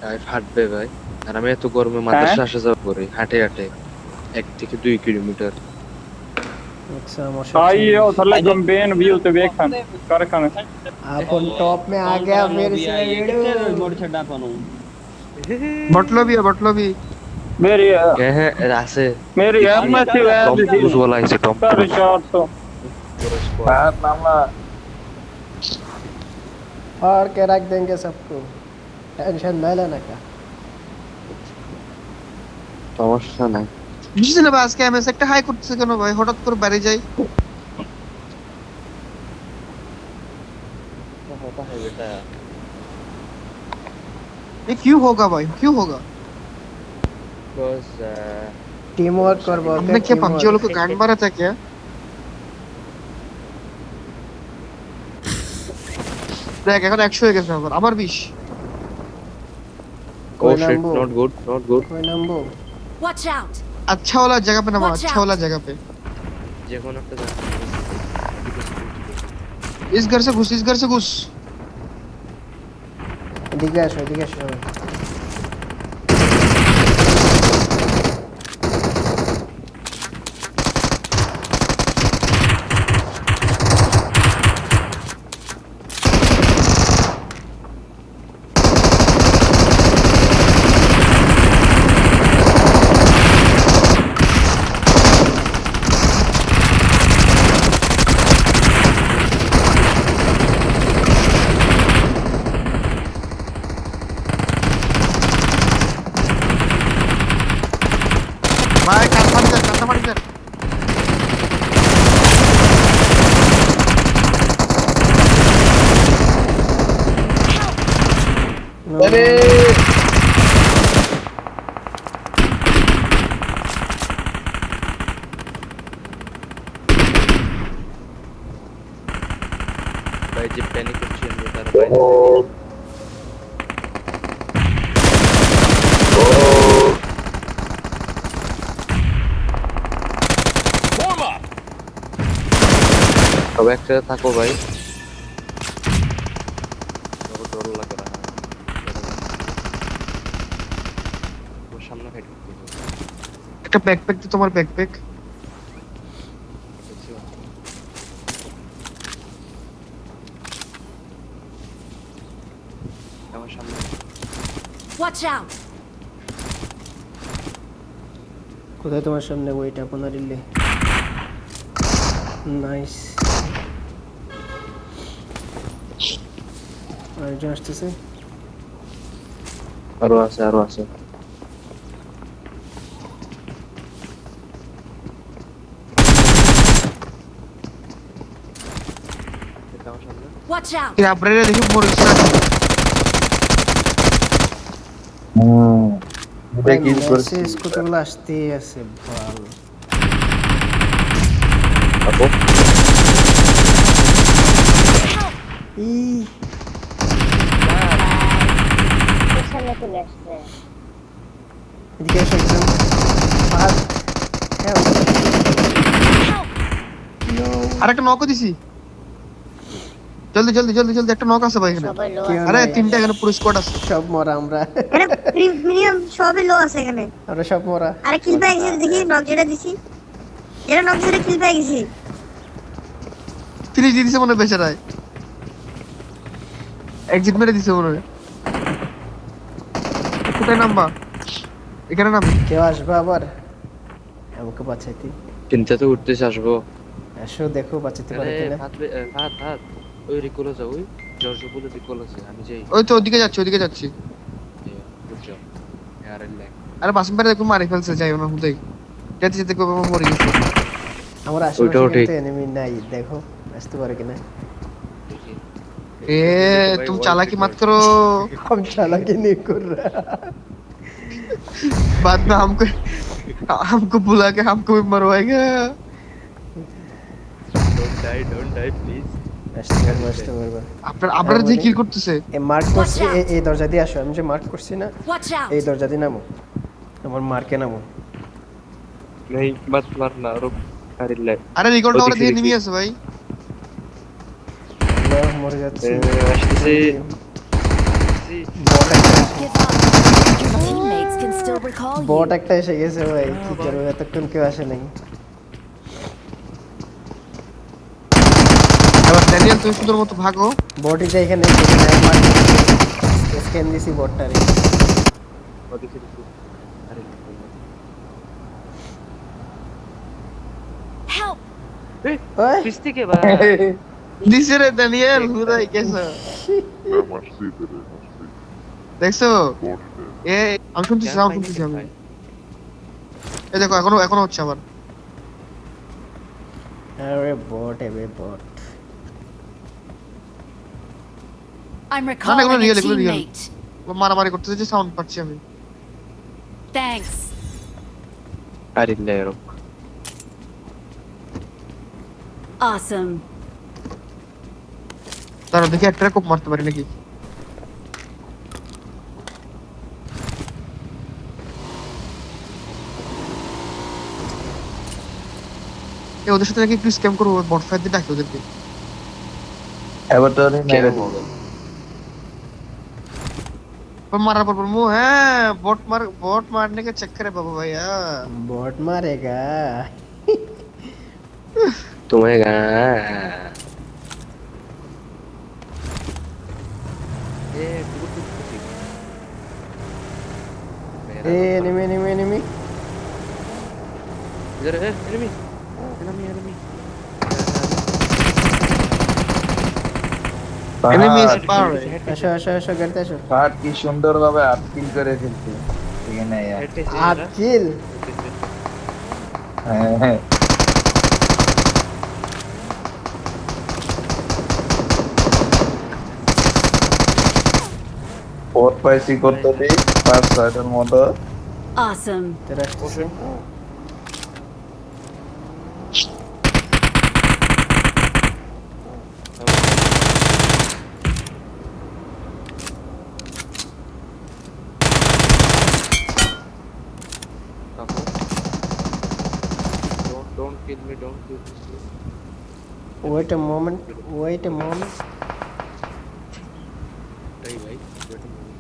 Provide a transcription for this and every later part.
গায়ে ফাটবে ভাই। আর আমি এত গরমে হ্যাঁ মাদ্রাসা আসা যাওয়া করি হাঁটে হাঁটে 1 থেকে 2 কিলোমিটার। अच्छा मौसम आइए चेंज। थल्ले कंपेन व्यू ते वेखन कर खाने अपन टॉप में आ गया फिर से वीडियो। बटलो भी मेरी হ্যাঁ আছে। मेरी এই एम एस सी वैद টম थी ক্রুজ ওয়ালা আছে, টম साढ़े ক্রুজ 400 পুরো স্কোয়াড। बात नामा और के रख देंगे सबको, टेंशन न लेना का। সমস্যা নাই। বুঝছিস না ভাই, আজকে এমএস একটা হাই করতেছে কেন ভাই, হঠাৎ করে বাইরে যাই। होता है बेटा। ये क्यों होगा भाई, क्यों होगा? बस टीम वर्क कर बोलते हमने हैं, क्या टीम पबजी वर्क। वालों को गांड मारा था क्या? দেখ এখন 100 হয়ে গেছে আবার, আবার 20। ओ कोई शिट, नंबो, नॉट गुड नॉट गुड। कोई नंबो। Watch out! अच्छा वाला जगह पे नामा, Watch अच्छा out! वाला जगह पे। যে কোন একটা জায়গা। इस घर से घुस, इस घर से घुस। दिखा शो, दिखा शो। भाई काटा मारी कर। अरे भाई जी पैनिक করছি আমি তার ভাই। সবাই একসাথে থাকো ভাই। बहुत डर लग रहा है। वो सामने फाइट करते हैं। একটা ব্যাকপ্যাক তো, তোমার ব্যাকপ্যাক। আমার সামনে Watch out! কোথায় তোমার সামনে ওইটা আপনার ইলে। নাইস। আর আসতেছে। আরো আছে আরো আছে। এটা আমার সামনে। Watch out! কি আপরেরে দেখি মরিস না। এটা কিল করছি। মেসেজ কতগুলো আসতেই আছে ভালো। আপু ই এদিকে এসো একজন। আর help. No. আরেকটা নক দিছি। জলদি জলদি জলদি জলদি, একটা নক আছে ভাই এখানে। কেউ আরে নাই। তিনটা এখানে পুরো স্কোয়াড আছে। সব মরা আমরা। এখানে প্রিমিয়াম সবই লো আছে এখানে। আমরা সব মরা। আরে কিল পেয়ে গেছি, দেখি নক যেটা দিছি, যেটা নক যেটা কিল পেয়ে গেছি। 30 দিয়ে দিছে মনে হয় বেচারায়। এক্সিট মেরে দিছে মনে হয়। কোথায় নামবা? এখানে নাম। কেউ আসবে আবার আমাকে বাঁচাইতে। চিন্তা তো উঠতেছে আসবো। এসো দেখো বাঁচাতে পারে আরে কিনা। হাত হাত হাত ওই রিকলে যাও, ওই জর্জ বলে রিকল আছে, আমি যাই। ওই তো ওদিকে যাচ্ছি, ওদিকে যাচ্ছি। বুঝছো यार ল্যাগ। আরে বাসিম ভাই একটু মারি ফেলছে, যাই না হুদাই। যেতে যেতে কবে মরে গেছে। আমার ওইটাও আশেপাশে ঠিক। কিন্তু এনিমি নাই, দেখো আসতে পারে কিনা। ए तुम चालाकी मत करो, हम चालाकी नहीं कर रहा। बाद में हमको बुला के हमको भी मरवाएगा। Don't die please. আসতে পারবা। আপনারা যে কিল করতেছে। এই মার্ক করছি, এই দরজা দিয়ে আসো। আমি যে মার্ক করছি না, Watch out! এই দরজা দিয়ে নামো। আমার মার্কে নামো। नहीं मत मारना, रुक। अरे ল্যাগ। আরে রিকল টাওয়ারে ওদিকে দিয়ে দেখি। এনিমি আছে ভাই। না মরে যাচ্ছি। আসতেছি। দিছি Give up. Your teammates can still recall you. বট একটা এসে গেছে ভাই, কি করবো, এতক্ষণ কেউ আসে নাই। এবার ড্যানিয়েল তুমি সুন্দর মতো ভাগো। বটিটা এখানে স্ক্যান দিছি বটটারে। ও দেখি দেখি আরে Help! ওই পিছ থেকে ভাই দিছে রে ড্যানিয়েল, হুদাই গেছে। দেখছো এ আমি শুনতেছি সাউন্ড শুনতেছি আমি। এই দেখো এখনো হচ্ছে আবার। আরে বট এবে বট। I'm recalling এগুলো a real, এগুলো real। teammate. মারামারি করতেছে যে সাউন্ড পাচ্ছি আমি। Thanks. আরে লেরো Awesome. তারা দেখি একটা কোপ মারতে পারি নাকি। ওদের সাথে নাকি একটু স্ক্যাম করবো, বট ফায়ার দিয়ে ডাকি ওদেরকে। मारा पर मुंह है बॉट मारने के चक्कर है बाबू भैया। बॉट मारेगा तुम्हें एनिमी एनिमी एनिमी इधर है enemy enemy enemy enemy is far. আসো আসো আসো গাড়িতে আসো। ফাট কি সুন্দরভাবে আটকিল করে ফেলছে এখানে। আটকিল হ্যাঁ ফোর পাইসি করতে দিই 5-6টার মতো। Awesome. তেরা Don't kill me, don't kill me. wait a moment wait a moment Hey, wait a moment.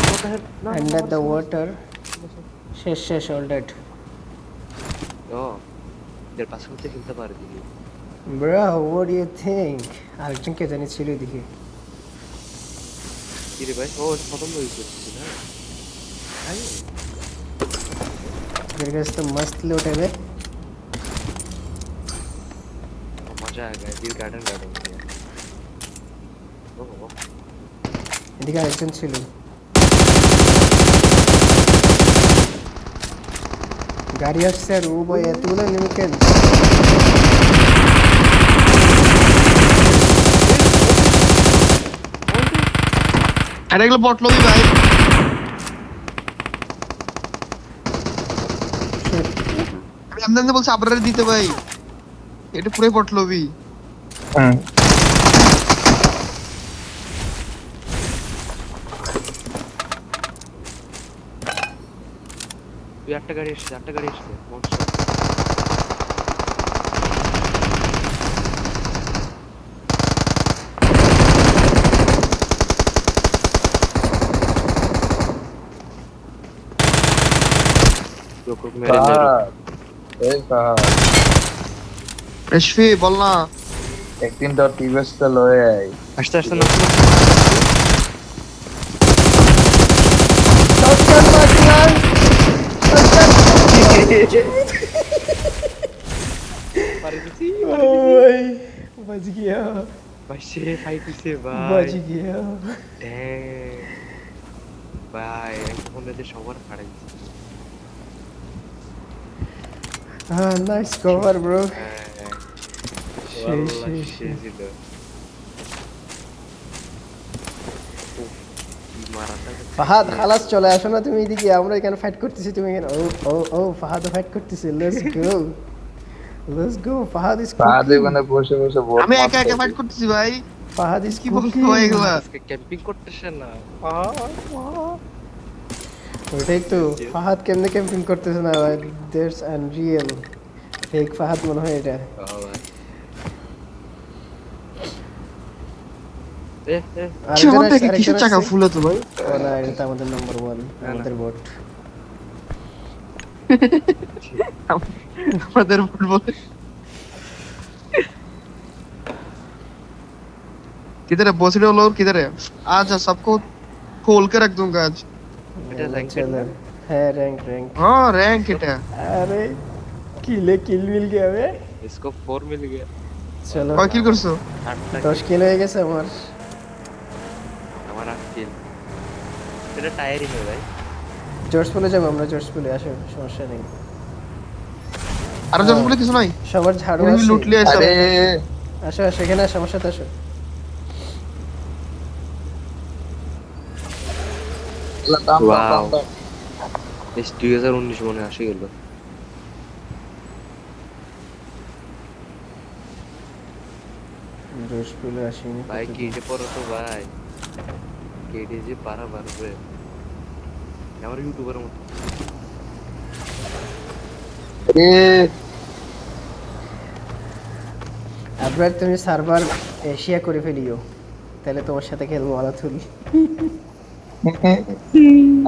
What the hell? No, under the water শেষ শেষ all dead Oh, এর পাশে হতে খেলতে পারে দিদি। bro what do you think আরেকজন কে জানি ছিল এদিকে কি রে ভাই? ও প্রথম বই করছিস না? আই मेरे पास तो मस्त लूट है बे मजा आ गया दिल गार्डन गार्डन ओह এদিকে আরেকজন ছিল গাড়ি আসছে আর ও ভাই এতগুলো নেমে কেন अरे এগুলো বট লবি ভাই। আমি আমদানি বলছি আবরারে দিতে ভাই, এটা পুরো বট লবি। তুই একটা গাড়ি এসেছে মনস্টার रुक मेरे এই কাহা রেশফি বল না। একদিন তো টিভিএসটা লয়ে আই। আস্তে আস্তে না শটগান মারলাম पारे दिसी ओए बच गया भाई से फाइट से भाई बच गया डैम भाई এখন এদের সবার ফাড়াই हाँ नाइस कवर ब्रो والله شيء زيادة ফাহাদ খালাস চলে আসো না তুমি এদিকে আমরা এখানে ফাইট করতেছি তুমি এখানে ও ও ও ফাহাদ ফাইট করতেছে লেটস গো ফাহাদ ইজ বাদে মানে বসে বসে বল। আমি একা একা ফাইট করতেছি ভাই। ফাহাদ ইজ কি বলছো ভাই এগুলা? আজকে ক্যাম্পিং করতেছেন না ওইটাই তো ফাহাদ কেমনে ক্যাম্পিং করতেছে না ভাই দ্যাটস আনরিয়েল ফেক ফাহাদ মনে হয় এটা আরেকজন আমাদের আসছে, কিসের আরেকজন চাকা আসছে। ফুল তো ভাই? ও না, এটা তো আমাদের নাম্বার 1, আমাদের বট। আমাদের ফুটবল किधर है बॉसिडो लोग किधर है आज सबको खोल के रख दूंगा आज এটা rank চলো। হ্যাঁ, র্যাঙ্ক। हाँ रैंक हिट है আরে কিল মিল গিয়া বে। इसको 4 मिल गया চলো, কয় কিল করছো 8টা 10 কিল হয়ে গেছে আমার। আমার 8 কিল এটা টায়ারিং হয় ভাই জর্জ পুলে যাবো আমরা, জর্জ পুলে আসো, সমস্যা নেই। আর জন্য বলে কিছু নাই সবার ঝাড়ু তুমি আছে। লুট লিয়ে এসো আরে আসো আসো, এখানে আসো, আমার সাথে আসো। দাম Wow. বেশ 2019 মনে আসে গেল জর্জ পুলে আসিনি ভাই কতদিন। কেটে পড়ো তো ভাই কেটে যে পারা পারবে আমার ইউটিউবের মতো আরে আবার তুমি সার্ভার এশিয়া করে ফেলিও, তাহলে তোমার সাথে খেলবো আলাতুল।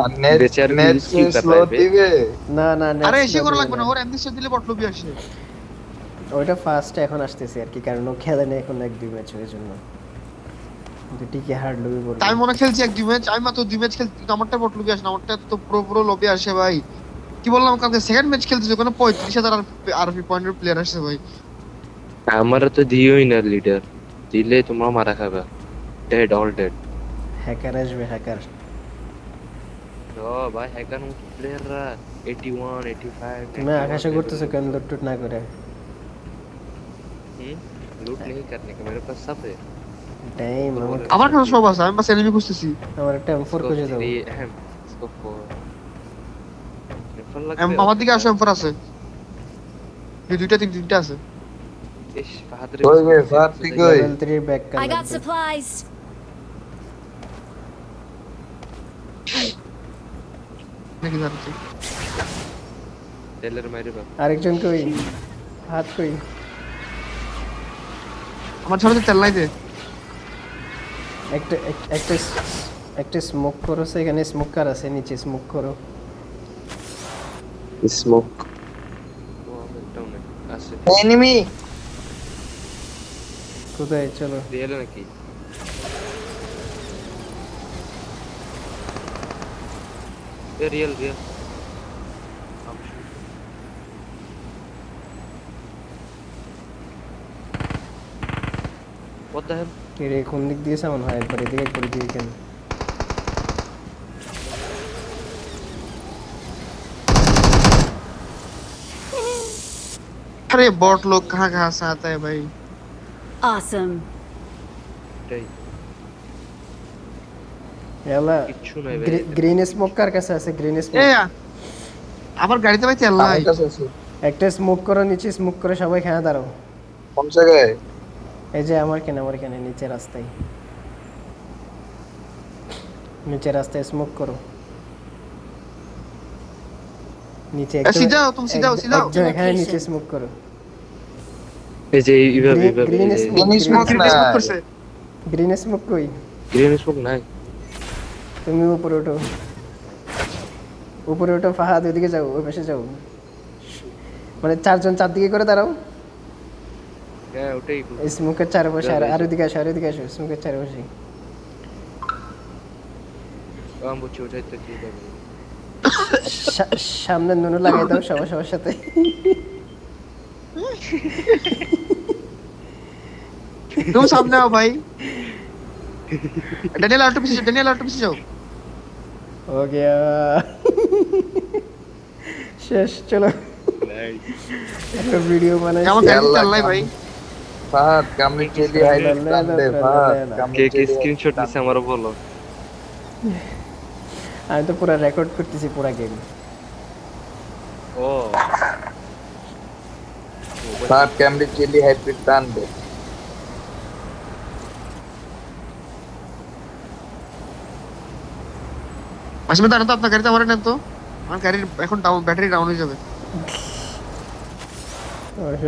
আর নেট বেচার নেট bills কি স্লো পাবে? দিবে না না না, আরে এসে করা লাগবে না ওর এমনি সে দিলে বটলবি আসে ওইটা ফার্স্ট এখন আসতেছে আর কি, কারণ ও খেলে না এখন 1-2 ম্যাচ এর জন্য, কিন্তু টিকে হার্ড লবি পড়বে। তাই মনে খেলছি এক দুই ম্যাচ আমি মাত্র দুই ম্যাচ খেলছি কিন্তু আমারটা বটলবি আসে না আমারটা তো পুরো লবি আসে ভাই কি বললাম কালকে সেকেন্ড ম্যাচ খেলতেছি ওখানে 35,000 আরপি পয়েন্টের প্লেয়ার আসছে ভাই আমার তো দিওই না লিডার দিলে তোমরা মারা খাবে ডেড অল ডেড হ্যাকার আসবে, হ্যাকার। ও ভাই হ্যাকার মতো প্লেয়াররা 81 85 তুমি আকাশে করতেছো কেন লুট না করে? लूट नहीं करने का मेरे पास सब है টাইম আমার কাছে সব আছে আমি বাস এনিমি খুঁজতেছি আমার একটা M4 খুঁজে দাও। इसको 4 আমার দিকে আসো এমফোর আছে এই দুইটা তিনটা আছে इस बहादुर কই বে ফাত ঠিক কই level 3 back I colour. got supplies. নাকি জানছি टेलर मेरे पास আরেকজন কই? হাত কই? আমার ছাড়া তেল নাই দে একটা একটা স্মোক করো, সেখানে স্মোকার আছে, নিচে স্মোক করো। स्मोक वो डाउन है ऐसे এনিমি কোথায়? চলো रियल है कि ये रियल what the hell এরে কোন দিক দিয়ে সামন হয়, একবার এদিকে একবার এদিকে কেন? अरे बॉट लोग कहाँ से आता है भाई Awesome. এটাই এলা কিচ্ছু নাই ভাই গ্রিন স্মোক কার কাছে আছে? গ্রিন এ স্মোক আমার গাড়িতে ভাই তেল নাই আমার কাছে আছে একটা স্মোক করো, নিচে স্মোক করে সবাই খেয়ে দাঁড়াও। কোন জায়গায় এই যে আমার কেন নিচে রাস্তায়, নিচে রাস্তায় স্মোক করো। নিচে सीधा आओ तुम सीधा आओ একজন এখানে নিচে স্মোক করো। এই যে এইভাবে গ্রিন গ্রিন স্মোক ग्रीन না स्मोक करছে গ্রিন স্মোক কই? গ্রিন স্মোক নাই তুমি উপরে ওঠো, উপরে ওঠো ফাহাদ, ওইদিকে যাও, ওই পাশে যাও, মানে চারজন চারদিকে করে দাঁড়াও। হ্যাঁ ওটাই স্মোকের চারপাশে আর ওইদিকে আসো, আর ওইদিকে আসো, স্মোকের চারপাশে। কাম বুঝি ওটাই তো কি যাবে সামনে নুনু লাগাই দাও সবার সাথে। तुम सामने आओ भाई डैनियल ऑटो पीछे जाओ हो गया শেষ। চলো একটা ভিডিও বানাই। আমার গাড়ি তেল নাই ভাই ফাত কামনি চেলি হাইলাইট কান্দে ফাত কামনি কে কে চেলি স্ক্রিনশট দিছে আমারও বলো আমি তো পুরো রেকর্ড করতেছি পুরো গেম। ও ফাত কামনি চেলি হাইব্রিড কান্দে আসলে দাঁড়ান তো আপনার গাড়িতে আমার নেন তো আমার গাড়ির এখন ডাউন ব্যাটারি ডাউন হয়ে যাবে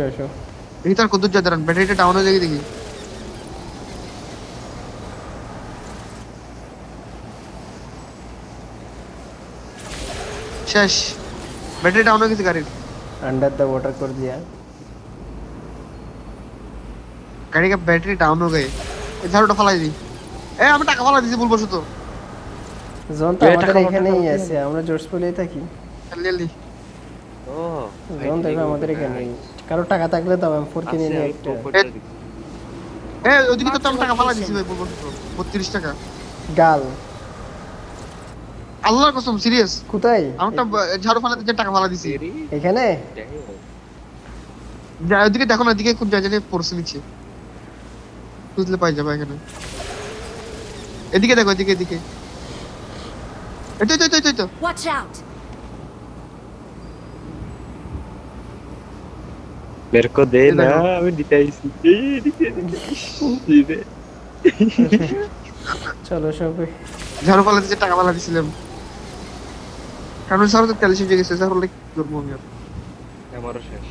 আসো দেখি তার কত যা দাঁড়ান ব্যাটারিটা ডাউন হয়ে যাবে দেখি শেষ ব্যাটারি ডাউন হয়ে গেছে গাড়ির अंडर द वाटर कर दिया गाड़ी का बैटरी डाउन हो गए এই ঝাড়ুটা ফালাই দি আমি টাকা ফালাই দিছি বলবো তো जोन तो আমাদের এখানেই আছে আমরা জোরসপুরেই থাকি লেলি ও जोन দেখো আমাদের এখানেই কারো টাকা থাকলে দাও M4 কিনে নিয়ে একটা ওদিকে তো আমি টাকা ফালাই দিছি ভাই বলবো তো 32 টাকা গাল আল্লাহর কসম সিরিয়াস কোথায় আমটা ঝাড়ু ফালাতে যে টাকা ফালাই দিছি এখানে যা ওদিকে দেখো না ওদিকে কোন জায়গায় পড়ছে নিচে বুঝলে পাই যাবে এখানে এদিকে দেখো এদিকে এদিকে এই তো Watch out! मेरे को दे ना मैं दिखाईছি দিবে চলো সবাই ঝাড়ু ফালাতে যে টাকা ফালাই দিছিলাম কারণ স্যার তো তেল শেষ হয়ে গেছে স্যার বলে কি করবো আমি আর আমারও শেষ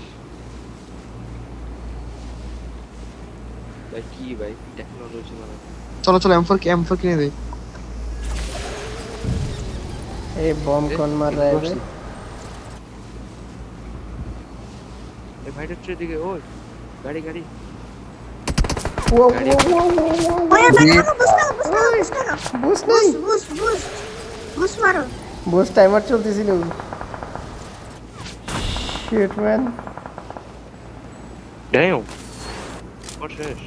ভাই কি ভাই টেকনোলজি মানে চলো চলো M4 কিনে দেই ए बम कौन मार रहा है बे এই ভাইটার ট্রে দিকে ওই গাড়ি গাড়ি वो ওরে মারো বুস बुस नहीं বুস মারো बुस टाइमर চলতেছিল শিট ম্যান ড্যাম ওর শেষ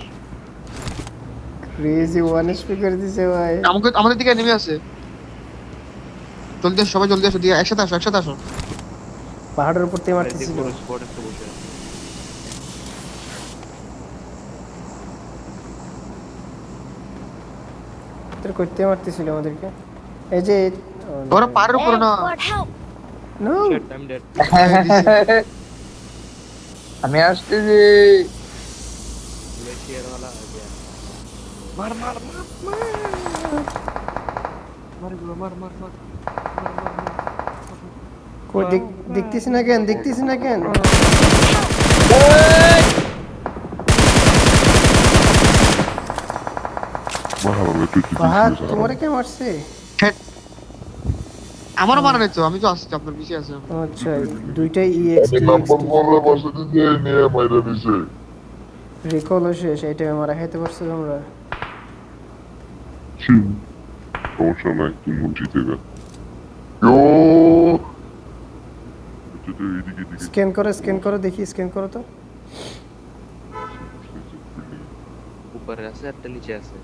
ক্রেজি ওয়ান স্পিকার দিছে ভাই আমাদের দিকে নেমে আছে জলদি আসো সবাই জলদি আসো দিকে একসাথে আসো পাহাড়ের উপর থেকে মারতেছিল দেখো স্পট একটা বসে আছে তোর করতে মারতেছিল আমাদেরকে এই যে ওরা পাহাড়ের উপর না Lord, help! No Shit, I'm dead. আমি আসতেছি ग्लेशियर वाला आ गया मार मार मार मार मार गुलो मार मार मार কই দেখতেছ না কেন বাহাদ তোমারে কে মারছে আমারও মারা নাই তো আমি তো আসছি আপনার পিছে আছে আচ্ছা দুইটাই EXT রিকল শেষ এইটা মারা খাইতে পারছো তোমরা সমস্যা নাই তুমি জিতে গেল স্ক্যান করো দেখি স্ক্যান করো তো ऊपर আছে একটা নিচে আছে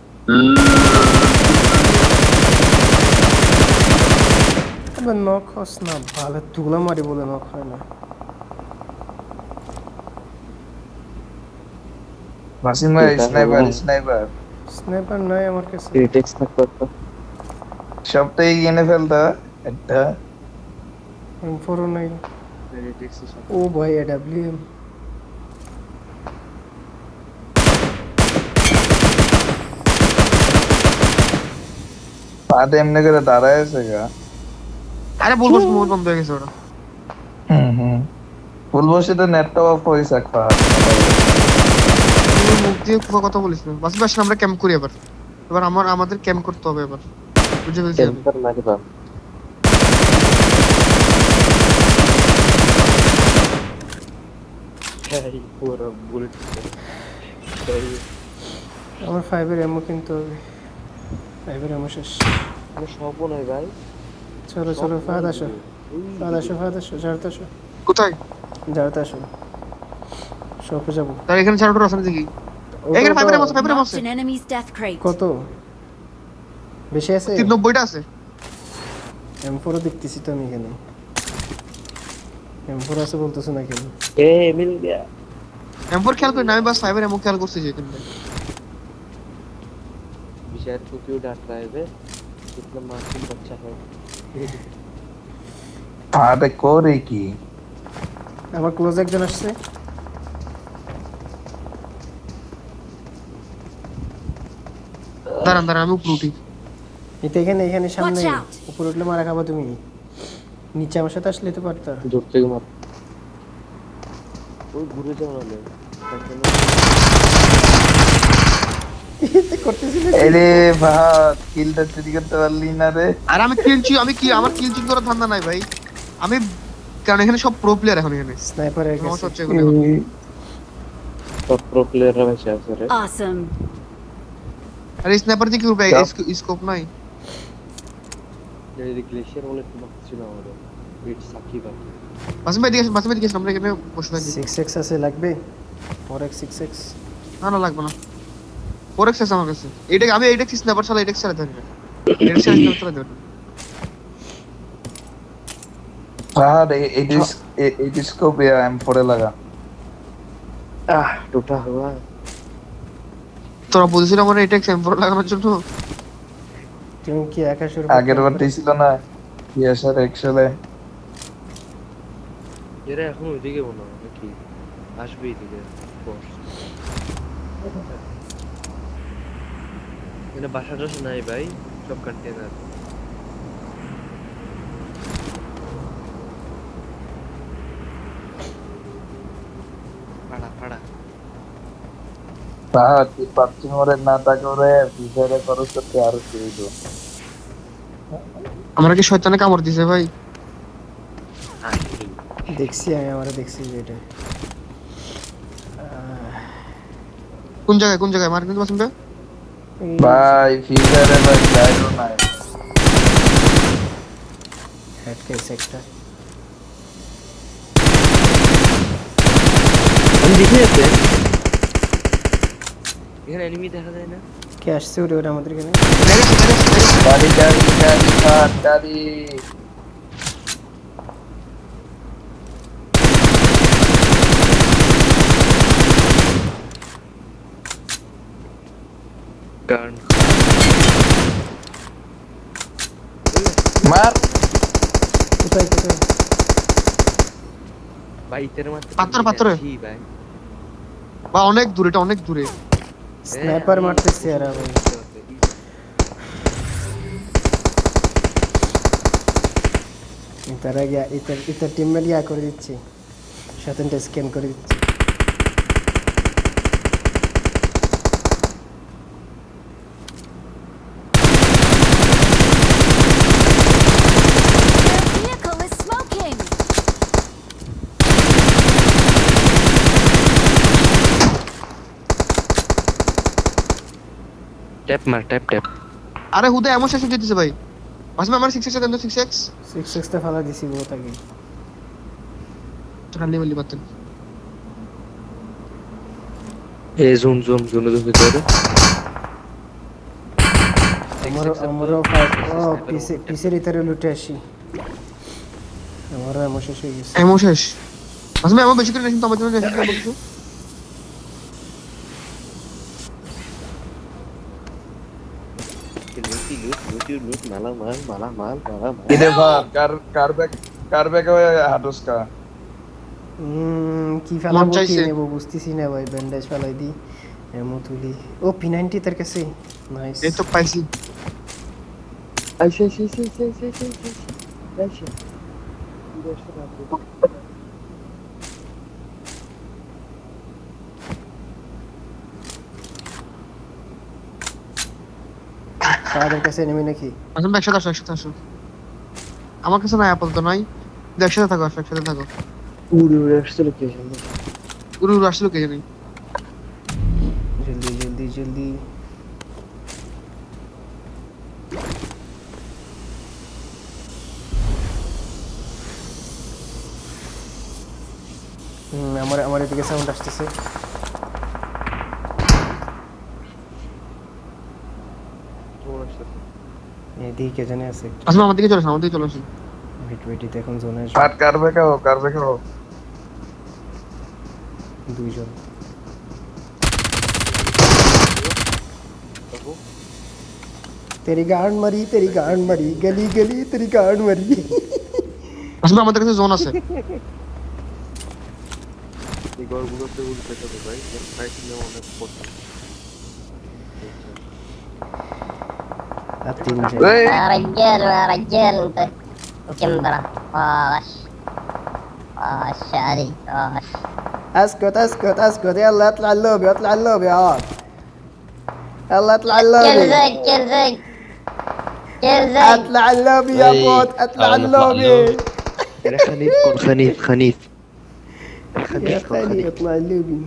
আবার নক হস না ভালো তুলা মারি বলে নক হয় না মাসিম ভাই স্নাইপার স্নাইপার নাই আমার কাছে টেক্সট না করতে সবটাই কিনে ফেলতা একটা M4 নাই টেক্সট ও ভাই AWM পাতে এমনি করে দাঁড়ায় আছে গা আরে বলবো মোর বন্ধ হয়ে গেছে ওরা বলবো সেটা নেটটা অফ হয়েছে একটা তুই মুখ দিয়ে কথা বলিস না বাস বাস আমরা ক্যাম্প করি এবার আমাদের ক্যাম্প করতে হবে এবার বুঝে ফেলছি আমি সেন্টার লাগে বাম এই পুরো বুলেট আমার 5 এর এমও কিনতে হবে 5 এর এমও শেষ আমি সব নয় ভাই চলো ফাহাদ আসো জারতে আসো কোথায় শপে যাবো তার এখানে ছাড়াটা আছে নাকি এখানে ফাইবার আছে Marked an enemy's death crate. কত বেশি আছে 390টা আছে M4 দেখতেছি তো আমি এখানে M4 আছে বলতেছ না কেন এ মিল গয়া M4 খেয়াল করি না আমি বাস ফাইবার এমন খেয়াল করছি যে এখানে शायद को क्यों डांट रहा है बे इतना मासूम बच्चा है পাতে করে কি আমার ক্লোজ একজন আসছে দাঁড়ান আমি উপরে উঠি এখানে সামনে Watch out! উপরে উঠলে মারা খাবা তুমি নিচে আমার সাথে আসলে তো পারতা दूर থেকে মার ওই ঘুরে যাও না করতেছিল আরে ভাত কিলটা চুরি করতে পারলি না রে আর আমি আমার কিল চিন করার ধান্দা নাই ভাই আমি কারণ এখানে সব প্রো প্লেয়ার এখন এখানে স্নাইপারের সমস্যা কাছে হচ্ছে এগুলো এখন। সব প্রো প্লেয়াররা বেঁচে আছে রে। Awesome. আরে স্নাইপার দিয়ে কি করবে স্কোপ নাই এই গ্লেশিয়ার বলে একটু বাকি ছিল আমাদের বিট সাকিব আর কি। বাসিম ভাই দিকে আমরা এখানে বসে থাকি 6x আছে লাগবে 4x 6x না না লাগবে না 4x আছে আমার কাছে এইটা আমি এইটা স্নাইপার চালা এইটা চালাতে পারি না এইটা স্নাইপার চালাতে পারি না। আর এই স্কোপ M4 এ লাগা। टूटा हुआ তোরা বলছিল আমার এটা M4 লাগানোর জন্য তুমি কি আকাশের আগের বার দিছিল না ইয়াসার এক্সেলে। এরা এখন ওইদিকে মনে হয় নাকি আসবে এইদিকে বস এখানে বাসা টাসা নাই ভাই সব কন্টেনার পাড়া তুই পাচ্ছি মরে না তা করে ভিতরে খরচ করতে আরো শুরু করো। আমরা কি শয়তানে কামড় দিছে ভাই দেখছি আমি আমারে দেখছি যে এটা কোন জায়গায় মার কিন্তু বাসিম ভাই ভাই ফিজারে ভাই যাইরো না। হেড কেস একটা আমি দেখে যাচ্ছে এখানে এনিমি দেখা যায় না কে আসছে ওটা আমাদের এখানে গাড়ি ফাট গাড়ি। কারণ মার কোথায় বাইতের মারতে পাথরে। জি ভাই বা অনেক দূরে এটা অনেক দূরে স্নাইপার মারতেছে আর ভাই তারা গিয়া এটা টিমমেট গিয়া করে দিচ্ছি সাথে স্ক্যান করে দিচ্ছি Their vehicle is smoking. Tap মার ট্যাপ আরে হুদা এমন শেষ দিতেছে ভাই বাসিম আমার 6x দেন তো 6x 6x তে ফালা দিছি বহুত আগে খালি বলি বাতেন এ জুম দেখে করে আমারও পিসের ভিতরে লুটে আসি আমারও এমন শেষ হয়ে গেছে এমন শেষ বাসিম ভাই আমার বেশি করে নিন তো আমার জন্য নিন কিছু লুট মালা মাল ইদে ভাব কার ব্যাগ হাটস কা কি ফেলা মন বলছি চাইছে। নেবো বুঝতেছি না ভাই ব্যান্ডেজ ফেলাই দি এমন তুলি ও P90 তার কাছে নাইস এই তো পাইছি আইসে তাদের কাছে নেমে নাকি বাসিম ভাই একসাথে আসো আমার কাছে নাই আপাতত নাই একসাথে থাকো উড়ে আসছিল কে জানে উড়ু আসলো কে জানি জলদি আমার এদিকে সাউন্ড আসতেছে এদিকে কে জানে আছে বাসিম আমার দিকে চলে আসো ওয়েট এখন জোনে ফাট কার ব্যাগ দুইজন तेरी गांड मरी गली तेरी गांड मरी বাসিম ভাই আমাদের কাছে জোন আছে এই গরগুলোতে উল্টে যাবে ভাই ফাইটিং অনেক পড়ছে आ तीन जन يا رجال انت كمبرة واش علي واش اسكت يلا اطلع اللوبي عاد يلا اطلع اللوبي كل زي اطلع اللوبي يا بوت اطلع اللوبي এটা খানিফ কোন খানিফ খানিফ খানিফ يا কোন খানিফ خالي معلمي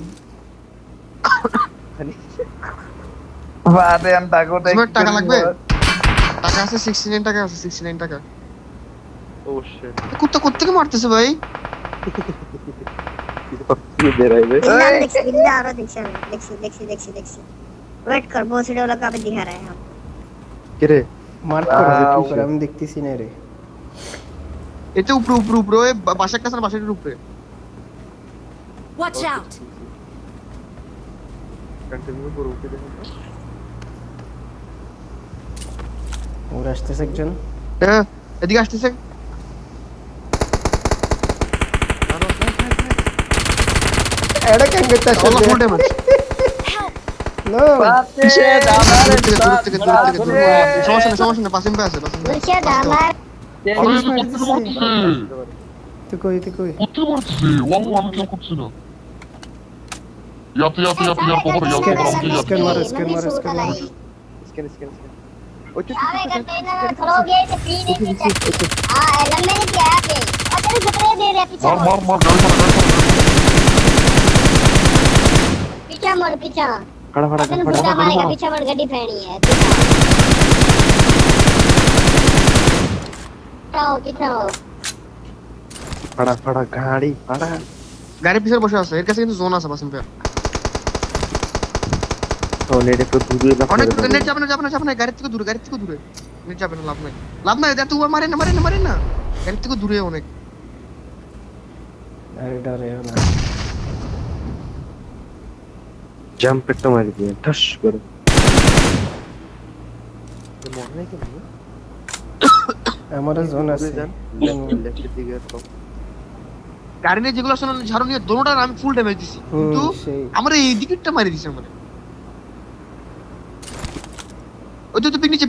বাদে আন টাকাটা তোমার টাকা লাগবে? টাকা আছে 69 টাকা আছে 69 টাকা। ও শিট কুত্তা কোত্থেকে মারতেছে ভাই? কি বেরাইবে बिल्ला और देखी वेट कर बहुत से वाला का भी दिखा रहा है हम কে রে মার্ক করে যে কি করে আমি দেখতেছি না রে এটা উপরে ওই বাসার কাছে না বাসার উপরে। Watch out! কন্টিনিউ করো ওকে দেখো ওর আসতেছে একজন হ্যাঁ এদিকে আসতেছে। এটা কেন করতে আল্লাহ ফুল ড্যামেজ। নো সমস্যা না পাসিম পে আছে পাসিম পে। मुर्शिद हमार তুই কই স্ক্যান মারো স্ক্যান স্ক্যান ওই তো आवे करते ना खड़ो गए थे पी नहीं पीछे हां लंबे नहीं किया पे और तेरे खतरे दे रहे पीछे पीछे खड़ा खड़ा तेरे खड़ा गुंडा मारेगा पीछे मर गड्डी फेणी है कितना हो खड़ा खड़ा गाड़ी खड़ा গাড়ি পিছনে বসে আছে এর কাছে কিন্তু জোন আছে পাসিম পে। তো নেটে তো দূরে না অনেক নেট যাবে না গাড়ি থেকে দূরে নেট যাবে না লাভ নাই দে তুই মারে না গাড়ি থেকে দূরে অনেক। আরে ডরে না জাম্প একটা মারি দিয়ে ঠাস করে মনে নাই কেন আমার জোন আছে লেফট দিকে তো গাড়ি নিয়ে যেগুলো আসলে ঝাড়ু নিয়ে দোনোটার আমি ফুল ড্যামেজ দিছি কিন্তু সেই আমরা এই দিকেরটা মারি দিছি আমরা। ওই তো পিক নিচে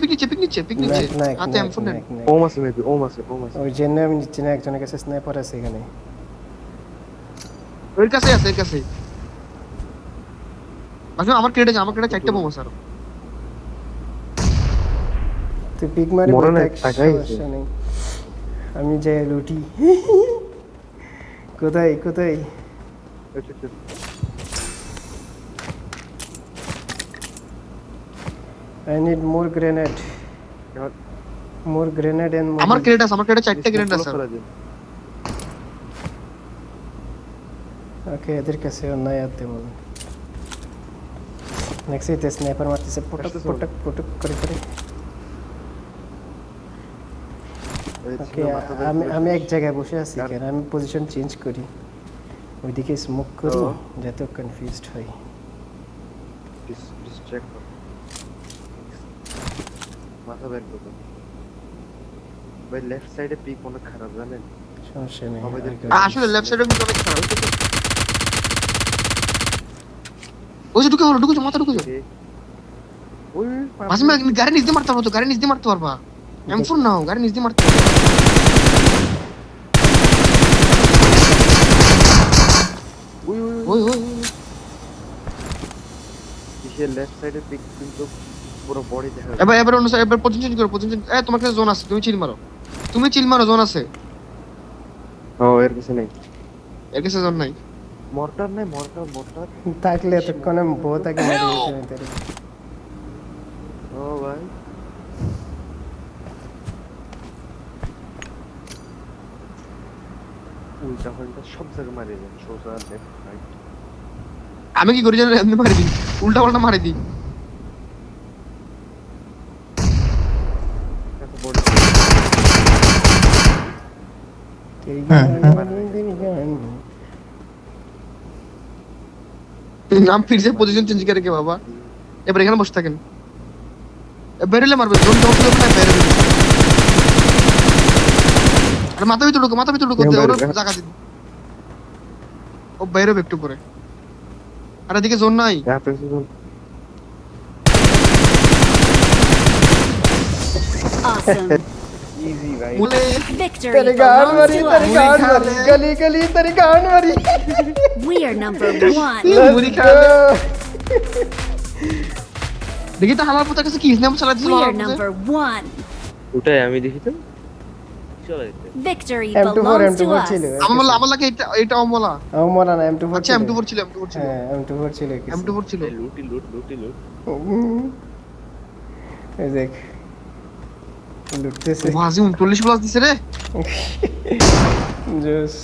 হাতে এম ফোন নেন। ওম আছে মেবি ওম আছে ওই জন্য আমি নিচ্ছি না একজনের কাছে স্নাইপার আছে এখানে ওর কাছে আছে বাকি আমার ক্রেডে চারটা বোম আছে আর তুই পিক মারি মরে না, বলতে টাকাই সমস্যা নেই। আমি যাই লুটি কোথায় I need more grenade and more আমার ক্রেডে চারটা ক্রেডে আছে। ওকে এদের কাছে নাই আর তেমন নেক্সট ইতে স্নাইপার মারতেছে পটক করে ওকে আমি এক জায়গায় বসে আছি কেন আমি পজিশন চেঞ্জ করি ওইদিকে স্মোক করি যাতে কনফিউজড হই ডিস্ট্র্যাক্ট মাথা বের করো ভাই লেফট সাইডে পিক অনেক খারাপ জানেন সমস্যা নেই আসলে লেফট সাইডে কিন্তু অনেক খারাপ ওই যে ঢুকেছো মাথা ঢুকেছো ওই পাশে গাড়ি নিচ দিয়ে মারতে পারবা M4 নাও গাড়ি নিচ দিয়ে মারতে পারবা। ওই কিসের লেফট সাইডে পিক কিন্তু পুরো বডি দেখা যায় এবার অন্য এবার পজিশন চেঞ্জ করো তোমার কাছে জোন আছে তুমি চিল মারো জোন আছে ও এর কিছু নেই এর কাছে জোন নাই। মর্টার থাকলে এতক্ষণ আমি বহুত আগে মারি দিতে ও ভাই উল্টা পাল্টা সব জায়গায় মারি দেন সোজা লেফট রাইট আমি কি করি জানো এমনি মারি দিই উল্টা পাল্টা মারি দিই। নাম ফিরছে পজিশন চেঞ্জ করে কে বাবা এবার এখানে বসে থাকেন বেরোলে মারবে জোন তো হবে না বেরোবে আর মাথা ভিতর ঢুকো ওর জায়গা দিন ও বেরোবে একটু পরে আর এদিকে জোন নাই Awesome. ইজি ভাই বলে Victory तेरे गान belongs मारी to तेरे us. गान मारी गली तेरे गान मारी We are number one. মুড়ি খা দেখি তো হালার পুতার কাছে কি ইসলাম চালা We দিছিল are number one. ওটাই আমি দেখি তো চলাইতে Victory M24 belongs to us. ছিল আমার লাগে এটা অমলা মোরা না M24 আচ্ছা M24 ছিল হ্যাঁ M24 ছিল কিছু M24 ছিল লুটি লুট এই দেখ লুটতেছে ভাজি 39 প্লাস দিছে রে জোস